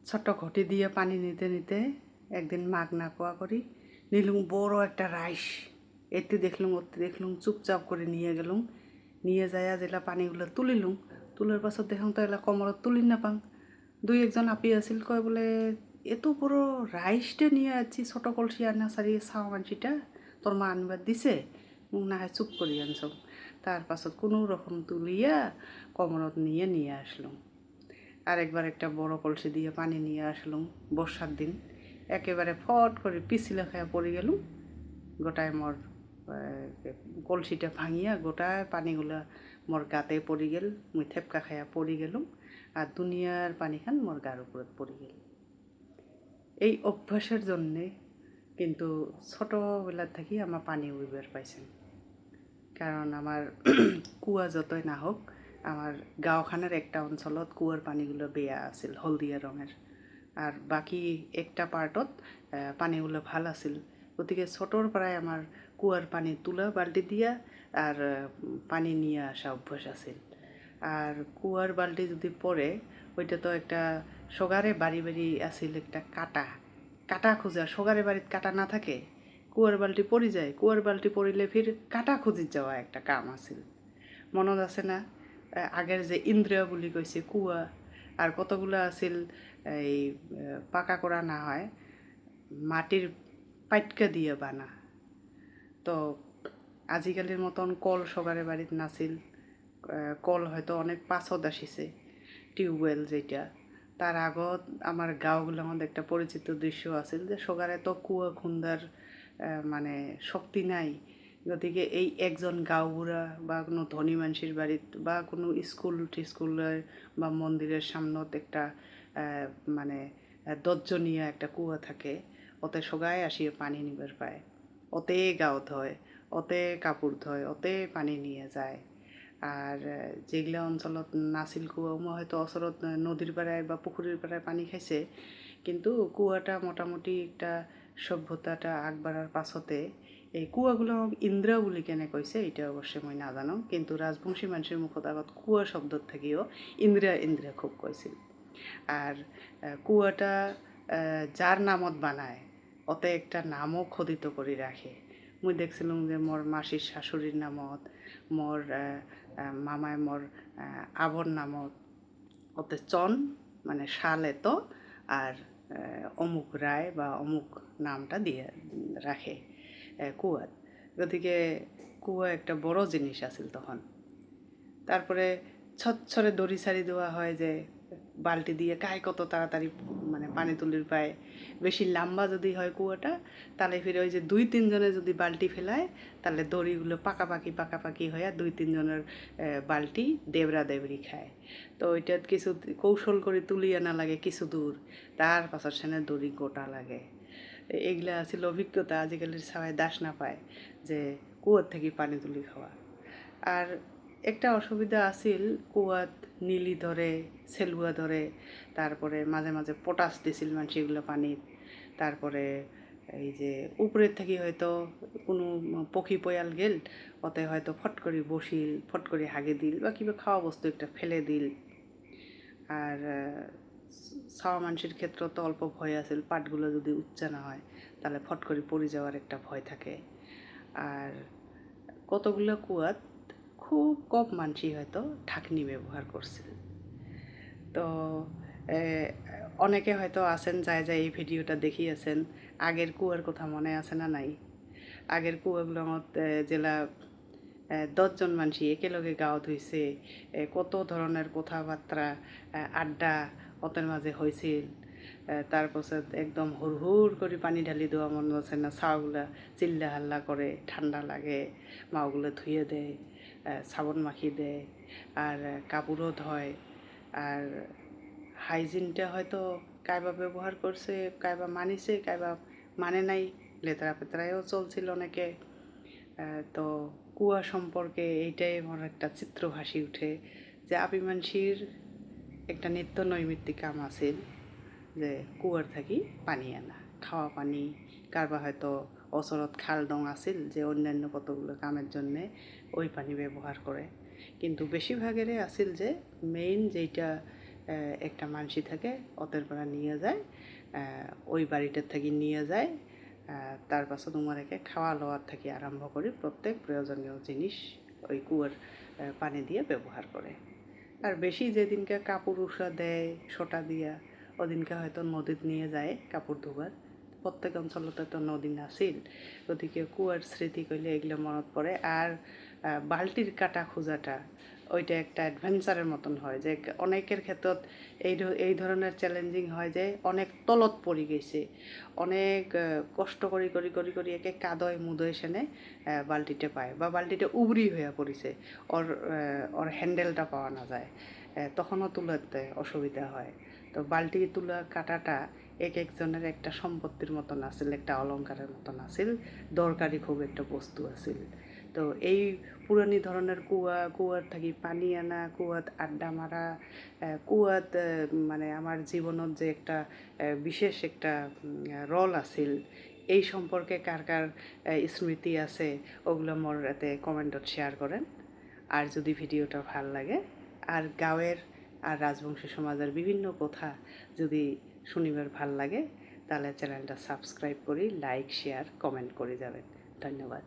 ছোট্ট ঘটি দিয়ে পানি নিতে নিতে একদিন মাগ না কোয়া করি নিলুম বড় একটা রাইস। এতে দেখলুম ওতে দেখলুম চুপচাপ করে নিয়ে গেলুম, নিয়ে যাইয়া যেলা পানিগুলো তুলিলুম, তুলার পাছত দেখুন তো এলা কমরত তুলি না পাং। দুই একজন আপি আছিল কয় বলে এত বড় রাইসটা নিয়ে আছি ছোট কলসি আনা সারি চাওয়া মানসিটা তোর মা আনবার দিছে, না হয় চুপ করি আনছম। তার পাছত কোনো রকম তুলিয়া কমরত নিয়ে নিয়ে আসলুম। আরেকবার একটা বড় কলসি দিয়ে পানি নিয়ে আসলুম বর্ষার দিন, একেবারে ফট করে পিছলে খাইয়া পড়ে গেলুম। গোটায় মোর কলসিটা ভাঙিয়া গোটায় পানিগুলা মোর গাতে পড়ি গেল, মুই থেপকা খাইয়া পড়ি গেলুম আর দুনিয়ার পানিখান মোর গার উপরত পড়ি গেল। এই অভ্যাসের জন্যে কিন্তু ছোটোবেলার থাকি আমার পানি উইবার পাইছেন। কারণ আমার কুয়া যতই না হোক আমার গাঁওখানের একটা অঞ্চলত কুয়ার পানিগুলো বেয়া আছিল হলদিয়া রঙের, আর বাকি একটা পার্টত পানিগুলো ভাল আছিল। গতিকে ছোটোর পৰাই আমার কুয়ার পানি তুলা বাল্টি দিয়া আর পানি নিয়ে আসা অভ্যাস আছিল। আর কুয়ার বাল্টি যদি পড়ে ওইটা তো একটা সগারে বাড়ি বাড়ি আছিল একটা কাটা কাটা খোঁজা, সগারে বাড়িত কাটা না থাকে কুয়ার বাল্টি পড়ি যায়, কুয়ার বাল্টি পড়িলে ফির কাটা খুঁজি যাওয়া একটা কাম আছিল। মনত আছে না আগের যে ইন্দ্রিয়া বুলি কইছে কুয়া, আর কতগুলো আছিল এই পাকা করা না হয় মাটির পাইটকা দিয়ে বানা। তো আজিকালির মতন কল সগারে বাড়িত নাছিল, কল হয়তো অনেক পাছত আসিছে, টিউবওয়েল যেটা। তার আগত আমার গাঁওগুলোর মধ্যে একটা পরিচিত দৃশ্য আছিল যে সগারে তো কুয়া খুন্দার মানে শক্তি নাই। গতিকে এই একজন গাঁওবুড়া বা কোনো ধনী মানুষের বাড়িত বা কোনো স্কুল টিস্কুলের বা মন্দিরের সামনত একটা মানে দজ্জনীয় একটা কুয়া থাকে, ওতে সগাই আসিয়ে পানি নিবার পায়, ওতে গাও ধয়, ওতে কাপড় ধয়, ওতে পানি নিয়ে যায়। আর যেগুলা অঞ্চলত নাছিল কুয়া হয়তো ওচৰত নদীর পাড়ায় বা পুকুরের পাড়ায় পানি খাইছে, কিন্তু কুয়াটা মোটামুটি একটা সভ্যতাটা আগবাড়ার পাছতে এই কুয়াগুলো ইন্দ্রা বুলি কেনে কইছে এটা অবশ্যই মই নাজানো, কিন্তু রাজবংশী মানুষের মুখত আগত কুয়া শব্দত থাকিও ইন্দ্রা ইন্দ্রা খুব কইছিল। আর কুয়াটা যার নামত বানায় ওতে একটা নামও খোদিত করে রাখে। মুই দেখছিলাম যে মোর মাসির শাশুড়ির নামত, মোর মামায় মোর আবর নামত ওতে চন মানে শাল এত আর অমুক রায় বা অমুক নামটা দিয়ে রাখে কুয়াত। গতিকে কুয়া একটা বড় জিনিস আছিল তখন। তারপরে ছচ্ছরে দড়ি সারি দেওয়া হয় যে বালতি দিয়ে কায় কত তাড়াতাড়ি মানে পানি তুলির পায়। বেশি লম্বা যদি হয় কুয়াটা তাহলে ফিরে ওই যে দুই তিনজনে যদি বালতি ফেলায় তাহলে দড়িগুলো পাকাপাকি হয়ে দুই তিনজনের বালতি দেবরা দেবরি খায়। তো ওইটা কিছু কৌশল করে তুলি আনা লাগে কিছু দূর, তার পাছর সেনে দড়ি গোটা লাগে। এগুলা আছিল অভিজ্ঞতা, আজিকালির সবাই দাস না পায় যে কুয়ার থেকে পানি তুলি খাওয়া। আর একটা অসুবিধা আছিল কুয়াত নীলি ধরে, সেলুয়া ধরে, তারপরে মাঝে মাঝে পটাশ দিছিল মানুষ এগুলো পানিত। তারপরে এই যে উপরের থেকে হয়তো কোনো পক্ষী পয়াল গেল ওতে হয়তো ফট করে বসিল, ফট করে হাগে দিল বা কিবা খাওয়া বস্তু একটা ফেলে দিল। আর ছাওয়া মানুষের ক্ষেত্রে তো অল্প ভয় আছিল, পাটগুলো যদি উচ্চা না হয় তাহলে ফট করে পড়ে যাওয়ার একটা ভয় থাকে। আর কতগুলো কুয়াত খুব কম মানুষই হয়তো ঢাকনি ব্যবহার করছিল। তো অনেকে হয়তো আছেন যায় যায় এই ভিডিওটা দেখিয়েছেন, আগের কুয়ার কথা মনে আছে না নাই? আগের কুয়াগুলো আমার জেলা 10জন মানুষই একেলগে গাঁৱত হইছে, কত ধরনের কথাবার্তা আড্ডা ওদের মাঝে হয়েছিল। তারপাছত একদম হুড় করে পানি ঢালি দেওয়া মনে আছে না, ছাওগুলা চিল্লা হাল্লা করে, ঠান্ডা লাগে, মাওগুলো ধুয়ে দেয়, সাবন মাখি দেয়, আর কাপড়ও ধয়। আর হাইজিনটা হয়তো কাইবা ব্যবহার করছে, কাইবা মানিছে, কাইবা মানে নাই, লেতরা পেতরায়ও চলছিল অনেকে। তো কুয়া সম্পর্কে এইটাই আমার একটা চিত্র ভাসি উঠে যে আপি মানসির একটা নিত্য নৈমিত্তিক কাম আছিল যে কুয়ার থাকি পানি আনা, খাওয়া পানি, কারবা হয়তো ওচৰত খাল ডং আছিল যে অন্যান্য কতগুলো কামের জন্যে ওই পানি ব্যবহার করে। কিন্তু বেশিরভাগেরই আছিল যে মেইন যেইটা একটা মানসি থাকে ওদের পাড়া নিয়ে যায়, ওই বাড়িটার থেকে নিয়ে যায়। তার পাছত উমারেকে খাওয়া লওয়ার থেকে আরম্ভ করে প্রত্যেক প্রয়োজনীয় জিনিস ওই কুয়োর পানি দিয়ে ব্যবহার করে। আর বেশি যেদিনকে কাপড় উষা দেয় সোটা দিয়া, ওদিনকে হয়তো নদীত নিয়ে যায় কাপড় ধোবার। প্রত্যেক অঞ্চলতে তো নদী নাছিল, ওদিকে কুয়ার স্মৃতি কইলে এগুলো মনত পড়ে। আর বালতির কাটা খোঁজাটা ওইটা একটা অ্যাডভেঞ্চারের মতন হয়, যে অনেকের ক্ষেত্ৰত এই ধরনের চ্যালেঞ্জিং হয় যে অনেক তলত পড়ে গেছে, অনেক কষ্ট করি করি করি করি একে কাদয় মুদয় সেনে বালতিটা পায়, বা বালতিটা উবরি হয়ে পড়েছে, ওর হ্যান্ডেলটা পাওয়া না যায়, তখনও তুলাতে অসুবিধা হয়। তো বালতি তুলা কাটাটা এক একজনের একটা সম্পত্তির মতন আছিল, একটা অলংকারের মতন আছিল, দরকারি খুব একটা বস্তু আছিল। তো এই পুরানি ধরনের কুয়ার থাকি পানি আনা, কুয়াত আড্ডা মারা, কুয়াত মানে আমার জীবনত যে একটা বিশেষ একটা রল আছিল, এই সম্পর্কে কার কার স্মৃতি আছে ওগুলো মোর এতে কমেন্টত শেয়ার করেন। আর যদি ভিডিওটা ভাল লাগে আর গাঁয়ের আর রাজবংশী সমাজের বিভিন্ন কথা যদি শুনিবার ভাল লাগে, তাহলে চ্যানেলটা সাবস্ক্রাইব করি, লাইক শেয়ার কমেন্ট করে যাবেন। ধন্যবাদ।